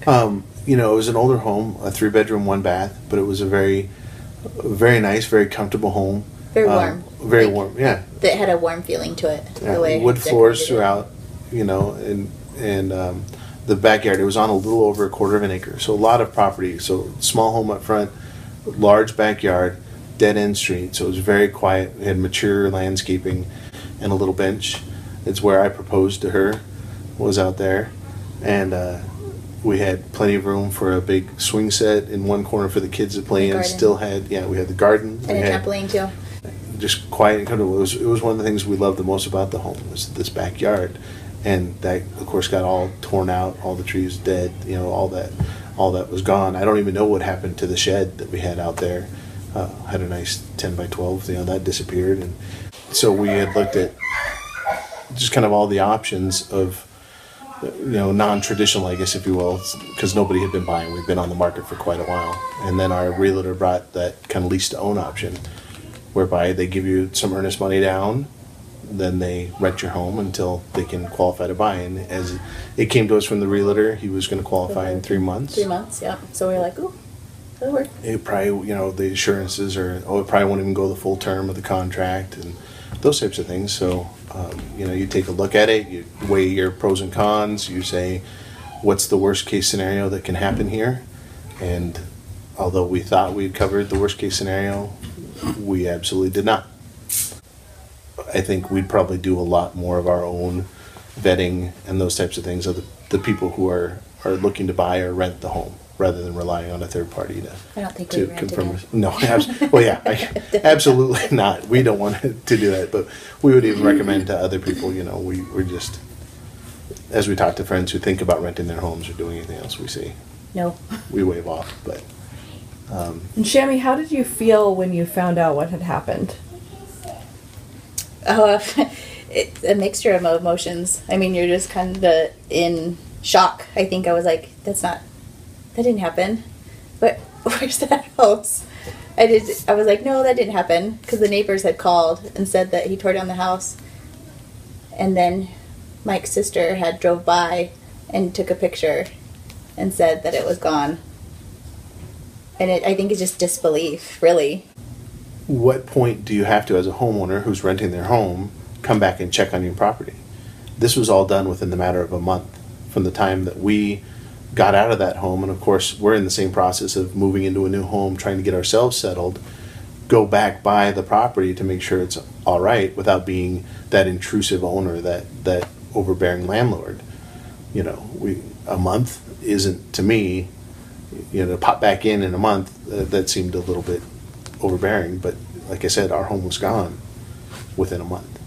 You know, it was an older home, a 3-bedroom, 1-bath, but it was a very, very nice, very comfortable home. Very warm. Very warm, yeah. That had a warm feeling to it. Yeah, The way wood floors decorated it. throughout, you know, and the backyard, it was on a little over a quarter of an acre, so a lot of property. So small home up front, large backyard, dead end street, so it was very quiet. It had mature landscaping and a little bench. It's where I proposed to her, was out there, and we had plenty of room for a big swing set in one corner for the kids to play in. Garden. Still had, yeah, we had the garden. And a trampoline too. Just quiet and comfortable. It was one of the things we loved the most about the home, was this backyard, and that of course got all torn out, all the trees dead, you know, all that was gone. I don't even know what happened to the shed that we had out there. Had a nice 10 by 12, you know, that disappeared, and so we had looked at just kind of all the options of, you know, non-traditional, I guess, if you will, because nobody had been buying. We've been on the market for quite a while, and then our realtor brought that kind of lease-to-own option, whereby they give you some earnest money down, then they rent your home until they can qualify to buy. And as it came to us from the realtor, he was going to qualify in 3 months. 3 months, yeah. So we were like, ooh, that'll work. It probably, you know, the assurances are, it probably won't even go the full term of the contract and those types of things. So, you know, you take a look at it, you weigh your pros and cons, you say, what's the worst case scenario that can happen here? And although we thought we'd covered the worst case scenario, we absolutely did not. I think we'd probably do a lot more of our own vetting and those types of things of the people who are looking to buy or rent the home, rather than relying on a third party I don't think to we rented confirm. it. No, well, yeah, absolutely not. We don't want to do that, but we would even recommend to other people. You know, we're just, as we talk to friends who think about renting their homes or doing anything else, we say No. we wave off. But And Shammie, how did you feel when you found out what had happened? Oh, it's a mixture of emotions. I mean, you're just kind of in shock. I think I was like, that didn't happen. But where's that house? I was like, no, that didn't happen. Because the neighbors had called and said that he tore down the house. And then Mike's sister had drove by and took a picture and said that it was gone. And I think it's just disbelief, really. what point do you have to, as a homeowner who's renting their home, come back and check on your property? This was all done within the matter of a month from the time that we got out of that home. And of course, we're in the same process of moving into a new home, trying to get ourselves settled, go back by the property to make sure it's all right without being that intrusive owner, that overbearing landlord. You know, a month isn't, to me, you know, to pop back in a month, that seemed a little bit overbearing. But like I said, our home was gone within a month.